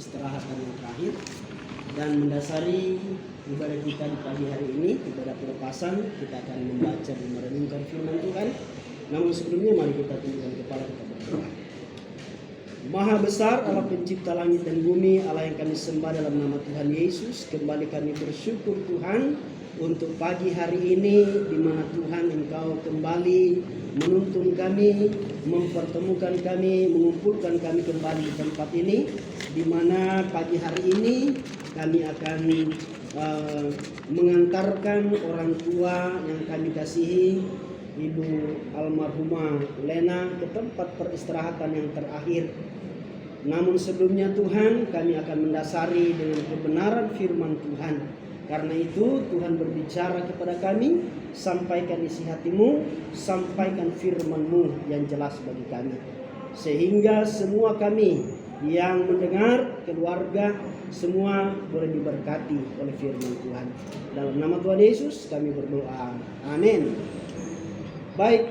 peristirahatan yang terakhir. Dan mendasari ibadah kita di pagi hari ini, ibadah pelepasan, kita akan membaca dan merenungkan firman Tuhan. Namun sebelumnya mari kita tundukkan kepala kita berdoa. Maha besar Allah pencipta langit dan bumi, Allah yang kami sembah dalam nama Tuhan Yesus. Kembali kami bersyukur Tuhan untuk pagi hari ini, di mana Tuhan Engkau kembali menuntun kami, mempertemukan kami, mengumpulkan kami kembali di tempat ini, di mana pagi hari ini kami akan mengantarkan orang tua yang kami kasihi, Ibu almarhumah Lena, ke tempat peristirahatan yang terakhir. Namun sebelumnya Tuhan, kami akan mendasari dengan kebenaran firman Tuhan. Karena itu Tuhan berbicara kepada kami, sampaikan isi hatimu, sampaikan firman-Mu yang jelas bagi kami. Sehingga semua kami yang mendengar, keluarga, semua boleh diberkati oleh firman Tuhan. Dalam nama Tuhan Yesus kami berdoa. Amin. Baik,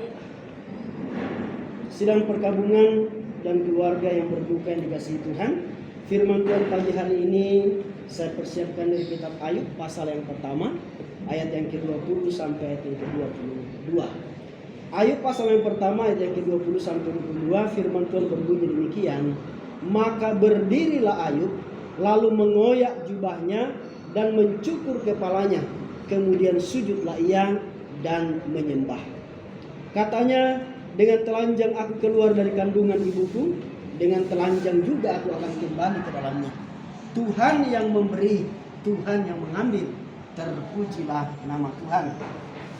sidang perkabungan dan keluarga yang berduka yang dikasihi Tuhan, firman Tuhan pagi hari ini saya persiapkan dari kitab Ayub pasal yang pertama, ayat yang ke-20 sampai ayat yang ke-22. Ayub pasal yang pertama ayat yang ke-20 sampai 22, firman Tuhan berbunyi demikian. Maka berdirilah Ayub, lalu mengoyak jubahnya dan mencukur kepalanya. Kemudian sujudlah ia dan menyembah. Katanya, dengan telanjang aku keluar dari kandungan ibuku, dengan telanjang juga aku akan kembali ke dalamnya. Tuhan yang memberi, Tuhan yang mengambil, terpujilah nama Tuhan.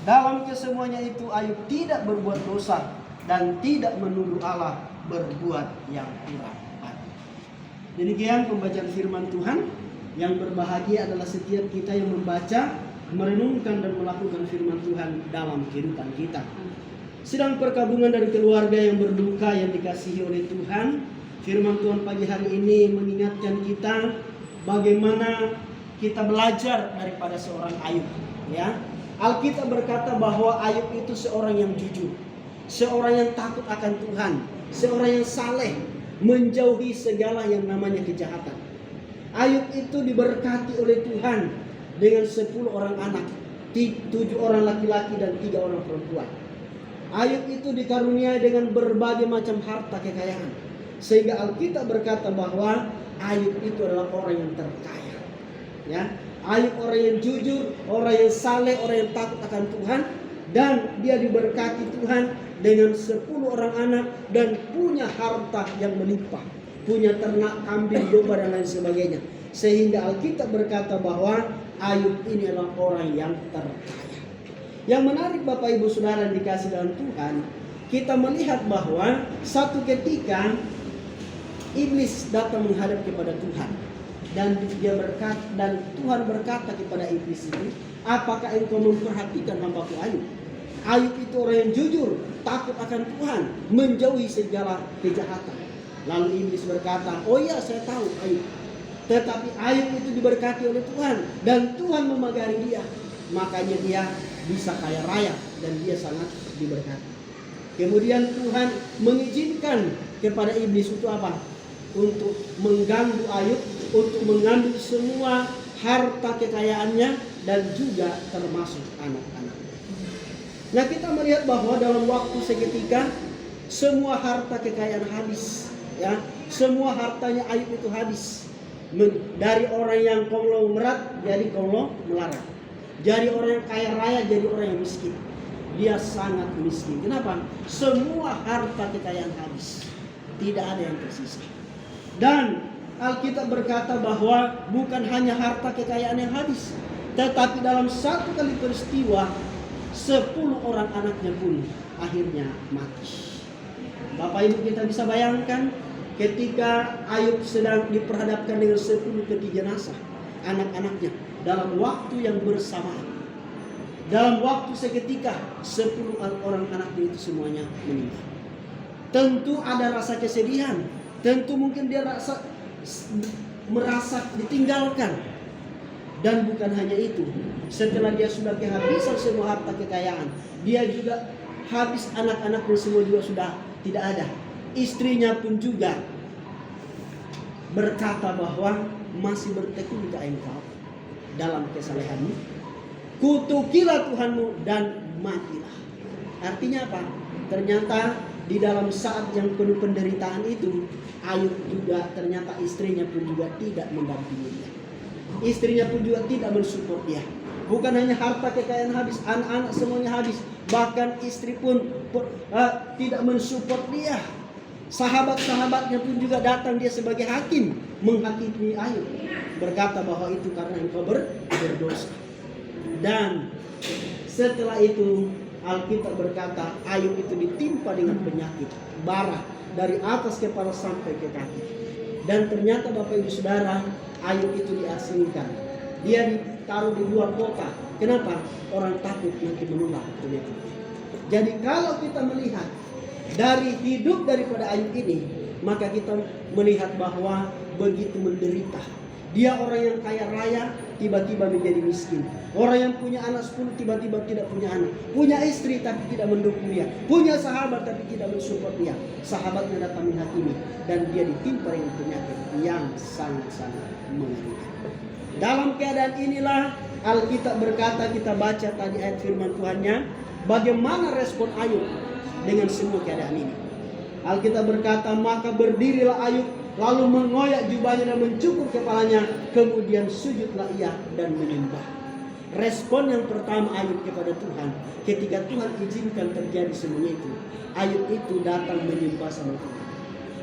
Dalam kesemuanya itu Ayub tidak berbuat dosa dan tidak menuduh Allah berbuat yang kurang. Demikian pembacaan firman Tuhan. Yang berbahagia adalah setiap kita yang membaca, merenungkan dan melakukan firman Tuhan dalam kehidupan kita. Sidang perkabungan dari keluarga yang berduka yang dikasihi oleh Tuhan, firman Tuhan pagi hari ini mengingatkan kita bagaimana kita belajar daripada seorang Ayub. Ya, Alkitab berkata bahwa Ayub itu seorang yang jujur, seorang yang takut akan Tuhan, seorang yang saleh, menjauhi segala yang namanya kejahatan. Ayub itu diberkati oleh Tuhan dengan 10 orang anak, 7 orang laki-laki dan 3 orang perempuan. Ayub itu dikaruniai dengan berbagai macam harta kekayaan, sehingga Alkitab berkata bahwa Ayub itu adalah orang yang terkaya. Ya, Ayub orang yang jujur, orang yang saleh, orang yang takut akan Tuhan, dan dia diberkati Tuhan dengan 10 orang anak dan punya harta yang melimpah, punya ternak, kambing, domba dan lain sebagainya. Sehingga Alkitab berkata bahwa Ayub ini adalah orang yang terkaya. Yang menarik Bapak Ibu Saudara yang dikasih dalam Tuhan, kita melihat bahwa satu ketika iblis datang menghadap kepada Tuhan, dan dia berkata, dan Tuhan berkata kepada iblis itu, apakah engkau memperhatikan hambaku Ayub? Ayub itu orang yang jujur, takut akan Tuhan, menjauhi segala kejahatan. Lalu iblis berkata, oh iya saya tahu Ayub. Tetapi Ayub itu diberkati oleh Tuhan, dan Tuhan memagari dia. Makanya dia bisa kaya raya dan dia sangat diberkati. Kemudian Tuhan mengizinkan kepada iblis itu apa? Untuk mengganggu Ayub, untuk mengambil semua harta kekayaannya dan juga termasuk anak-anak. Nah, kita melihat bahwa dalam waktu seketika semua harta kekayaan habis, ya. Semua hartanya Ayub itu habis. Dari orang yang konglomerat jadi konglomerat. Jadi orang yang kaya raya jadi orang yang miskin. Dia sangat miskin. Kenapa? Semua harta kekayaan habis. Tidak ada yang tersisa. Dan Alkitab berkata bahwa bukan hanya harta kekayaan yang habis, tetapi dalam satu kali peristiwa 10 orang anaknya pun akhirnya mati. Bapak Ibu, kita bisa bayangkan ketika Ayub sedang diperhadapkan dengan 10 peti jenazah anak-anaknya dalam waktu yang bersamaan. Dalam waktu seketika 10 orang anaknya itu semuanya meninggal. Tentu ada rasa kesedihan, tentu mungkin dia merasa ditinggalkan. Dan bukan hanya itu, setelah dia sudah kehabisan semua harta kekayaan, dia juga habis, anak-anaknya semua juga sudah tidak ada. Istrinya pun juga berkata bahwa masih bertekunkah engkau dalam kesalehanmu? Kutukilah Tuhanmu dan matilah. Artinya apa? Ternyata di dalam saat yang penuh penderitaan itu, Ayub juga ternyata istrinya pun juga tidak mendampingi dia. Istrinya pun juga tidak mensupport dia. Bukan hanya harta kekayaan habis, anak-anak semuanya habis. Bahkan istri pun tidak mensupport dia. Sahabat-sahabatnya pun juga datang dia sebagai hakim, menghakimi Ayub. Berkata bahwa itu karena engkau berdosa. Dan setelah itu Alkitab berkata Ayub itu ditimpa dengan penyakit bara dari atas kepala sampai ke kaki. Dan ternyata Bapak Ibu Saudara, Ayub itu diasingkan. Dia ditaruh di luar kota. Kenapa? Orang takut nanti menular penyakit. Jadi kalau kita melihat dari hidup daripada Ayub ini, maka kita melihat bahwa begitu menderita. Dia orang yang kaya raya tiba-tiba menjadi miskin. Orang yang punya anak 10 tiba-tiba tidak punya anak. Punya istri tapi tidak mendukung dia. Punya sahabat tapi tidak mensupport dia. Sahabatnya datang menghakimi dan dia ditimpa dengan penyakit yang sangat-sangat mengerikan. Dalam keadaan inilah Alkitab berkata, kita baca tadi ayat firman Tuhannya, bagaimana respon Ayub dengan semua keadaan ini. Alkitab berkata, maka berdirilah Ayub lalu mengoyak jubahnya dan mencukur kepalanya, kemudian sujudlah ia dan menyembah. Respon yang pertama Ayub kepada Tuhan, ketika Tuhan izinkan terjadi semuanya itu, Ayub itu datang menyembah sama Tuhan.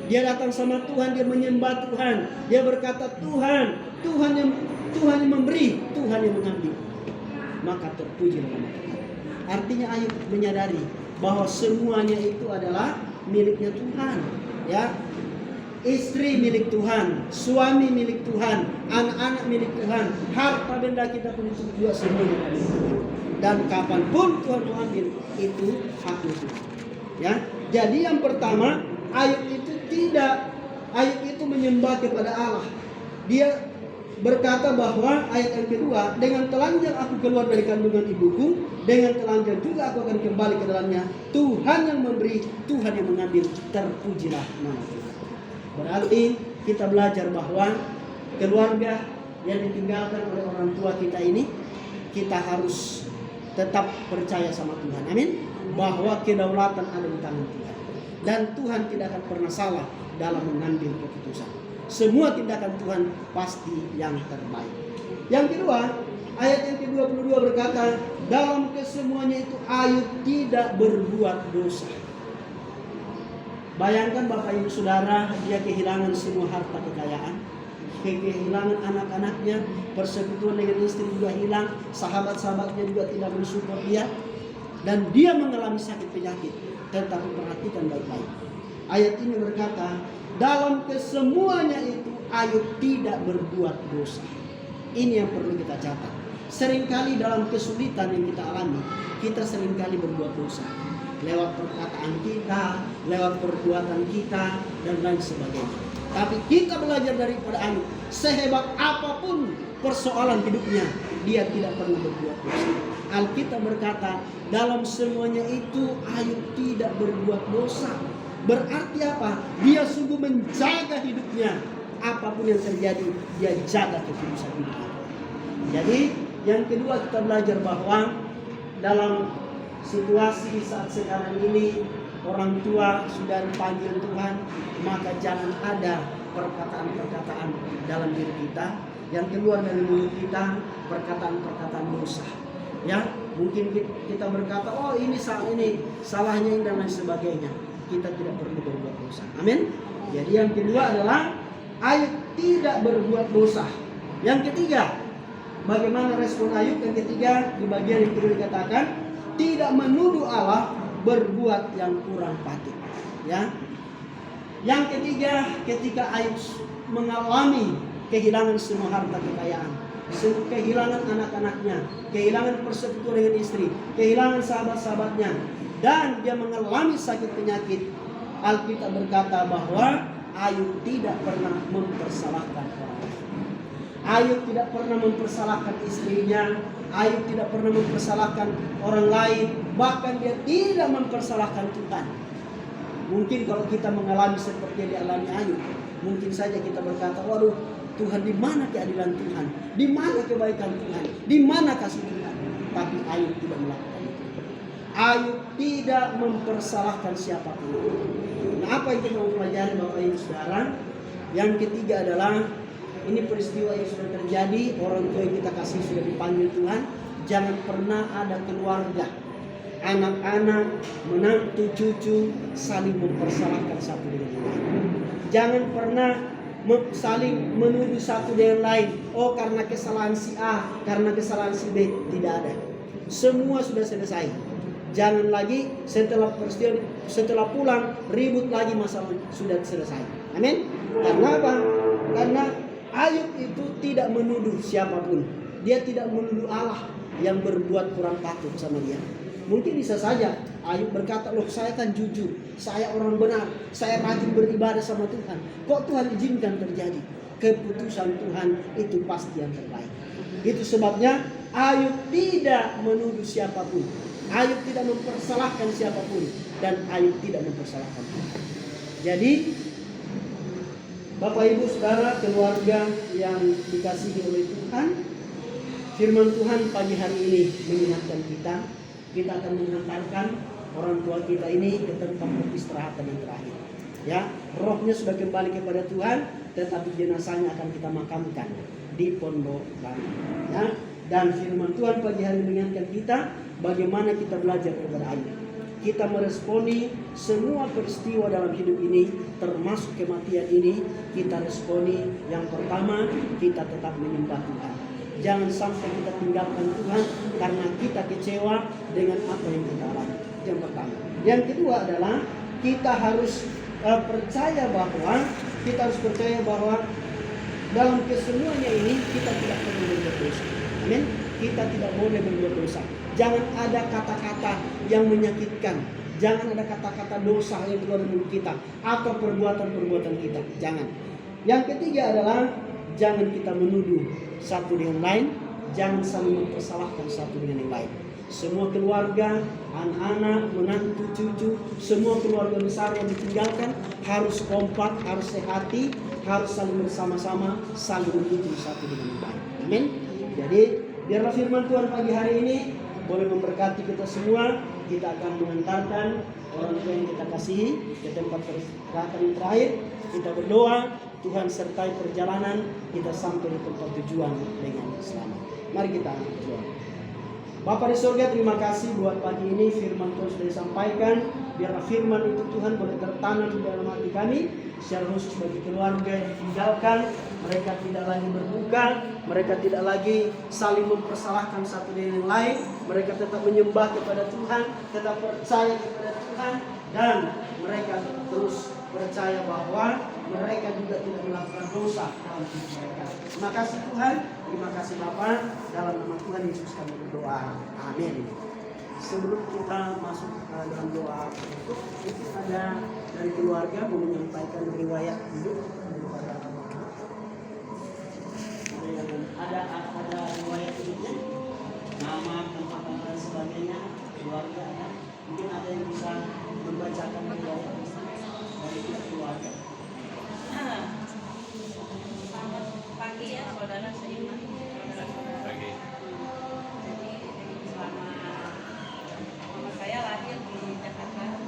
Dia datang sama Tuhan, dia menyembah Tuhan. Dia berkata, Tuhan yang memberi, Tuhan yang mengambil. Maka terpuji nama Tuhan. Artinya Ayub menyadari bahwa semuanya itu adalah miliknya Tuhan, ya. Istri milik Tuhan, suami milik Tuhan, anak-anak milik Tuhan, harta benda kita pun itu juga semuanya milik Tuhan. Dan kapanpun Tuhan mau ambil, itu haknya Tuhan. Ya, jadi yang pertama Ayub itu menyembah kepada Allah. Dia berkata bahwa ayat yang kedua, dengan telanjang aku keluar dari kandungan ibuku, dengan telanjang juga aku akan kembali ke dalamnya. Tuhan yang memberi, Tuhan yang mengambil, terpujilah nama Tuhan. Berarti kita belajar bahwa keluarga yang ditinggalkan oleh orang tua kita ini, kita harus tetap percaya sama Tuhan. Amin. Bahwa kedaulatan ada di tangan Tuhan. Dan Tuhan tidak akan pernah salah dalam mengambil keputusan. Semua tindakan Tuhan pasti yang terbaik. Yang kedua, ayat yang ke-22 berkata, dalam kesemuanya itu Ayub tidak berbuat dosa. Bayangkan Bapak Ibu Saudara, dia kehilangan semua harta kekayaan, kehilangan anak-anaknya, persekutuan dengan istri juga hilang, sahabat-sahabatnya juga tidak mensupport dia, dan dia mengalami sakit penyakit. Tetapi perhatikan baik-baik. Ayat ini berkata, dalam kesemuanya itu Ayub tidak berbuat dosa. Ini yang perlu kita catat. Seringkali dalam kesulitan yang kita alami, kita seringkali berbuat dosa. Lewat perkataan kita, lewat perbuatan kita, dan lain sebagainya. Tapi kita belajar daripada Ayub. Sehebat apapun persoalan hidupnya, dia tidak pernah berbuat dosa. Alkitab berkata, dalam semuanya itu Ayub tidak berbuat dosa. Berarti apa? Dia sungguh menjaga hidupnya. Apapun yang terjadi, dia jaga ketulusan hidupnya. Jadi yang kedua kita belajar bahwa dalam situasi saat sekarang ini, orang tua sudah dipanggil Tuhan, maka jangan ada perkataan-perkataan dalam diri kita yang keluar dari mulut kita, perkataan-perkataan dosa. Ya, mungkin kita berkata, oh ini salahnya ini dan lain sebagainya. Kita tidak perlu berbuat dosa. Amin. Jadi yang kedua adalah Ayub tidak berbuat dosa. Yang ketiga, bagaimana respon Ayub? Yang ketiga, di bagian yang kedua dikatakan, tidak menuduh Allah berbuat yang kurang patut. Ya. Yang ketiga, ketika Ayub mengalami kehilangan semua harta kekayaan, kehilangan anak-anaknya, kehilangan persekutuan dengan istri, kehilangan sahabat-sahabatnya, dan dia mengalami sakit penyakit, Alkitab berkata bahwa Ayub tidak pernah mempersalahkan orang lain. Ayub tidak pernah mempersalahkan istrinya, Ayub tidak pernah mempersalahkan orang lain, bahkan dia tidak mempersalahkan Tuhan. Mungkin kalau kita mengalami seperti yang dialami Ayub, Mungkin saja kita berkata, waduh Tuhan, di mana keadilan Tuhan? Di mana kebaikan Tuhan? Di mana kasih Tuhan? Tapi Ayub tidak melakukan itu. Ayub tidak mempersalahkan siapapun. Nah, apa yang kita mau pelajari Bapak Ibu Saudara? Yang ketiga adalah, ini peristiwa yang sudah terjadi, orang tua yang kita kasih sudah dipanggil Tuhan. Jangan pernah ada keluarga, anak-anak, menantu, cucu saling mempersalahkan satu dengan yang lain. Jangan pernah saling menuduh satu dengan lain. Oh, karena kesalahan si A, karena kesalahan si B. Tidak ada. Semua sudah selesai. Jangan lagi setelah peristiwa, setelah pulang ribut lagi, masalah sudah selesai. Amin. Karena apa? Karena Ayub itu tidak menuduh siapapun. Dia tidak menuduh Allah yang berbuat kurang patut sama dia. Mungkin bisa saja Ayub berkata, loh saya kan jujur, saya orang benar, saya rajin beribadah sama Tuhan. Kok Tuhan izinkan terjadi? Keputusan Tuhan itu pasti yang terbaik. Itu sebabnya Ayub tidak menuduh siapapun. Ayub tidak mempersalahkan siapapun. Dan Ayub tidak mempersalahkan Tuhan. Jadi Bapak Ibu Saudara, keluarga yang dikasihi oleh Tuhan, firman Tuhan pagi hari ini mengingatkan kita. Kita akan mengantarkan orang tua kita ini ke tempat peristirahatan yang terakhir. Ya, rohnya sudah kembali kepada Tuhan, tetapi jenazahnya akan kita makamkan di Pondok Bambu. Ya, dan firman Tuhan pagi hari mengingatkan kita bagaimana kita belajar daripada Ayub. Kita meresponi semua peristiwa dalam hidup ini, termasuk kematian ini. Kita responi, yang pertama, kita tetap menyembah Tuhan. Jangan sampai kita tinggalkan Tuhan karena kita kecewa dengan apa yang kita alami. Yang pertama. Yang kedua adalah kita harus percaya bahwa dalam kesemuanya ini kita tidak perlu berbuat dosa. Amin. Kita tidak boleh berbuat dosa. Jangan ada kata-kata yang menyakitkan. Jangan ada kata-kata dosa yang keluar dari mulut kita atau perbuatan-perbuatan kita. Jangan. Yang ketiga adalah jangan kita menuduh satu dengan lain, jangan saling mempersalahkan satu dengan yang lain. Semua keluarga, anak-anak, menantu, cucu, semua keluarga besar yang ditinggalkan harus kompak, harus sehati, harus saling bersama-sama, saling mendukung satu dengan yang lain. Amin. Jadi biarlah firman Tuhan pagi hari ini boleh memberkati kita semua. Kita akan mengantarkan orang tua yang kita kasihi ke tempat peristirahatan yang terakhir. Kita berdoa, Tuhan sertai perjalanan kita sampai di tempat tujuan dengan selamat. Mari kita berdoa. Bapa di surga, terima kasih buat pagi ini firman Tuhan sudah disampaikan. Biarlah firman itu Tuhan boleh tertanam di dalam hati kami, secara khusus bagi keluarga yang ditinggalkan. Mereka tidak lagi berduka, mereka tidak lagi saling mempersalahkan satu dengan yang lain. Mereka tetap menyembah kepada Tuhan, tetap percaya kepada Tuhan, dan mereka terus percaya bahwa mereka juga tidak melakukan dosa dalam hidup mereka. Terima kasih Tuhan, terima kasih Bapa, dalam nama Tuhan Yesus kami berdoa. Amin. Sebelum kita masuk dalam doa berikut, itu ada dari keluarga mau menyampaikan riwayat hidup daripada ada riwayat hidupnya, nama, tempat dan sebagainya, keluarga. Mungkin ada yang bisa membacakan riwayat dari keluarga. Selamat pagi ya saudara seiman, saudara-saudara. Jadi selama mama saya lahir di Jakarta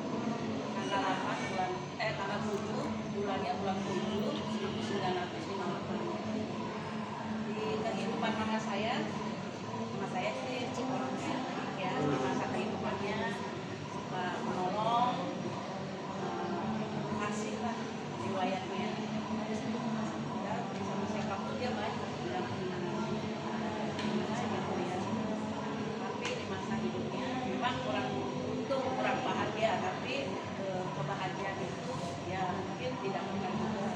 tanggal 7 bulannya bulan 7 1958. Di kehidupan mama saya sih orangnya baik ya, masa kehidupannya suka menolong, kasih lah riwayatnya. Sama siapapun dia baik, tidak tapi di masa hidupnya memang kurang bahagia, tapi kebahagiaan itu ya mungkin tidak mungkin juga.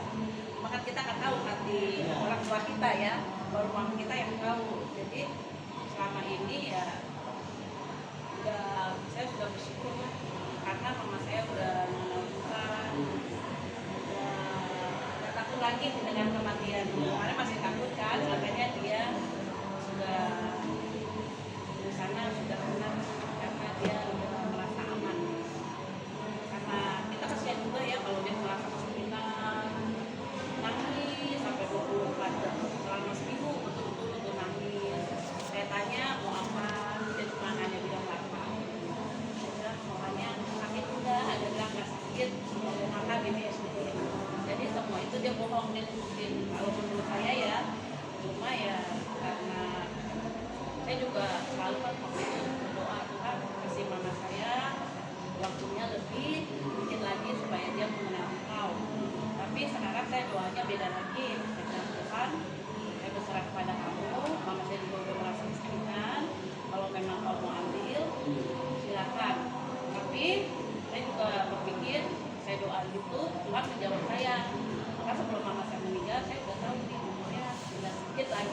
Maka kita nggak tahu hati orang tua kita ya, baru mama kita yang tahu. Jadi selama ini ya saya sudah bersyukur lah, karena mama saya udah mengenal Tuhan, udah takut lagi dengan kematian. Karena masih takut kan, makanya dia sudah di sana sudah tenang karena dia udah merasa aman. Karena kita kasihan juga ya kalau dia merasa kesulitan,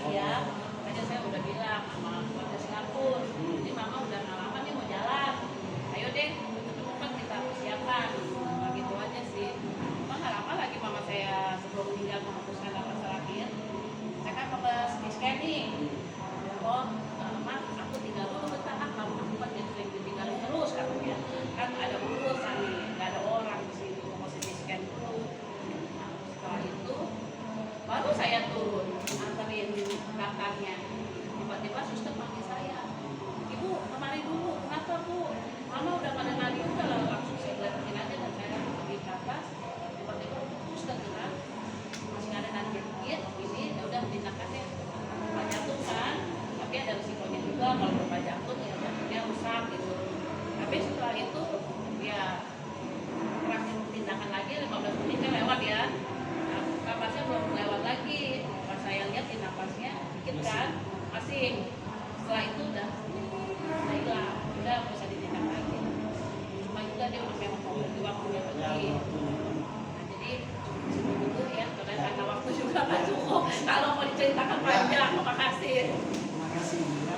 Iya, makanya saya udah bilang sama keluarga Singapura, ini mama udah nggak lama nih mau jalan, ayo deh ketemu kan kita persiapan, nah, gitu aja sih. Cuma nggak lama lagi mama saya sebelum meninggal memutuskan nafas terakhir, saya kan ke scan nih, oh mak aku tinggal dulu bentar, kamu aku kan jadi sering ditinggalin terus katanya, kan ada urusan nih, nggak ada orang di sini mau scan dulu. Nah, setelah itu baru saya turun anterin kakaknya, tiba-tiba suster panggil saya, ibu kemari dulu, kenapa bu, mama udah pada lagi, udah lah langsung saya liatin aja dan saya pergi ke atas, tiba-tiba suster bilang masih ada nanti dikit, ini ya udah tindakannya lupa jantung kan, tapi ada risikonya juga kalau lupa jantung ya jantungnya rusak gitu. Tapi setelah itu ya terakhir tindakan lagi 15 menit kan lewat ya. Nah, napasnya belum lewat lagi. Pas saya lihat di napasnya dikit kan, masih. Setelah itu udah hilang, udah nggak bisa ditindak lagi. Cuma juga dia udah memang mau pergi waktunya pergi. Nah, jadi cukup dulu ya, karena waktu juga nggak cukup. Kalau mau diceritakan panjang, terima kasih. Terima kasih ya.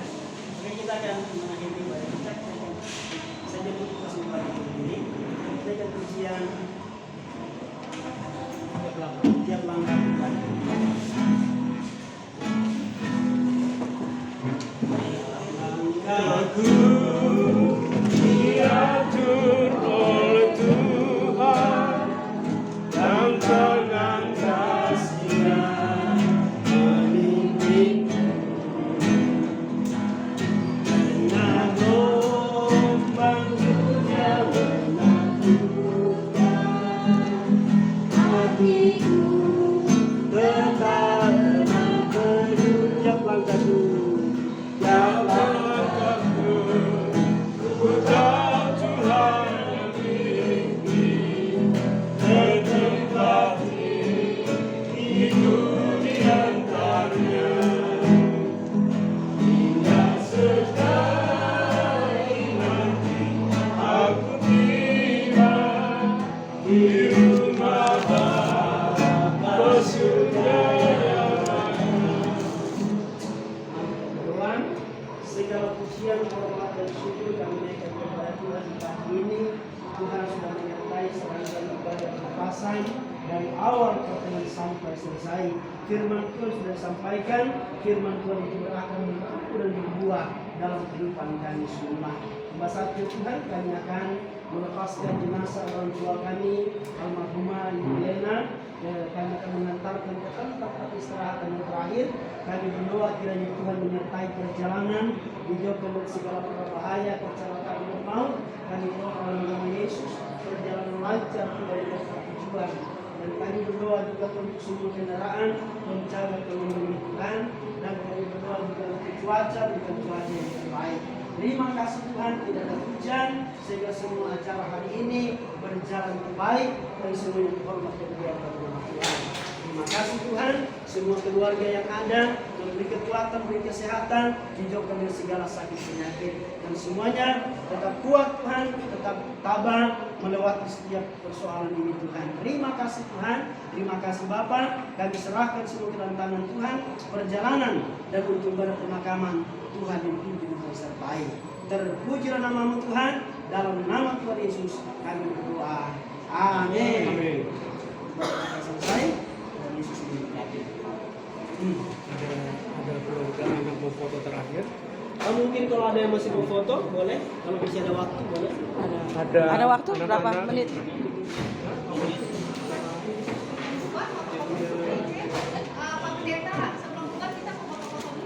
Oke, kita akan mengakhiri ibadah kita. Saya jadi kesempatan ini. Kita akan ujian tiap langkah kita. Aku diatur oleh Tuhan dan tangan kasih-Nya memimpinku dengan gelombang hujan menakutkan hatiku tetap tenang teduh. Tiap langkahku, tiap langkahku, ku tahu Tuhan yang memimpin, bertempati itu di antaranya. Hingga sekali nanti aku tiba di rumah Bapa surga yang Tuhan, segala pujian, hormat dan syukur kami naikkan kepada Tuhan di pagi ini. Tuhan sudah menyertai serangkaian ibadah perpasan dari awal pertengahan sampai selesai. Firman Tuhan sudah disampaikan, firman Tuhan itu akan bertumbuh dan berbuah dalam kehidupan kami semua. Hingga saat itu Tuhan, kami akan melepaskan jenazah orang tua kami, almarhumah Ibu Lena. Kami akan mengantarkan ke tempat peristirahatan yang terakhir. Kami berdoa kiranya Tuhan menyertai perjalanan, dijauhkan dari segala berbahaya, kecelakaan dan maut. Kami doa dalam nama Yesus, perjalanan lancar dari tempat tujuan. Dan kami berdoa juga untuk semua kendaraan menjaga kelindungan Tuhan. Dan kami berdoa juga untuk cuaca, bukan cuaca yang terbaik. Terima kasih Tuhan, tidak ada hujan sehingga semua acara hari ini berjalan terbaik dan semuanya dihormat dan dimuliakan nama Tuhan. Terima kasih Tuhan, semua keluarga yang ada memberi kekuatan, memberi kesehatan, dijauhkan dari segala sakit penyakit dan semuanya tetap kuat Tuhan, tetap tabah melewati setiap persoalan ini Tuhan. Terima kasih Tuhan, terima kasih Bapa, kami serahkan semua ke dalam tangan Tuhan, perjalanan dan untuk ibadah pemakaman Tuhan yang pimpin sertai. Terpujilah namamu Tuhan, dalam nama Tuhan Yesus kami berdoa. Amin. Amin. Kita selesai dan Yesus diberkati. Ada keluarga yang mau foto terakhir. Mungkin kalau ada yang masih mau foto boleh, kalau masih ada waktu boleh. Ada waktu berapa menit?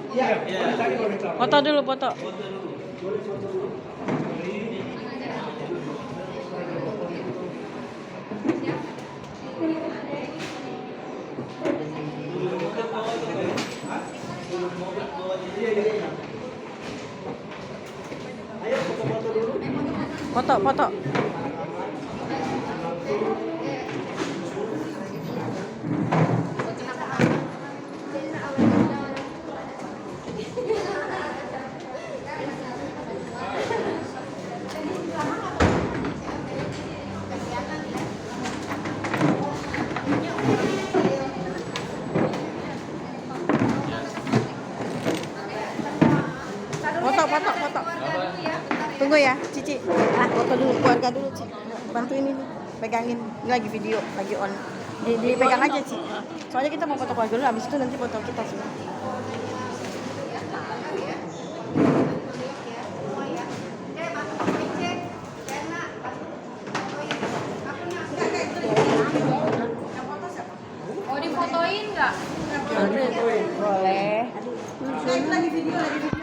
Ya, Foto dulu, foto. boleh foto dulu. Ayo foto-foto dulu. Foto, foto. foto, foto. Tunggu ya, Cici. Foto dulu, keluarga dulu, Cici. Bantuin ini, pegangin. Ini lagi video, lagi on. Dipegang aja, Cici. Soalnya kita mau foto keluarga dulu, habis itu nanti foto kita semua. Mau difotoin nggak? Boleh. Lagi video, lagi video.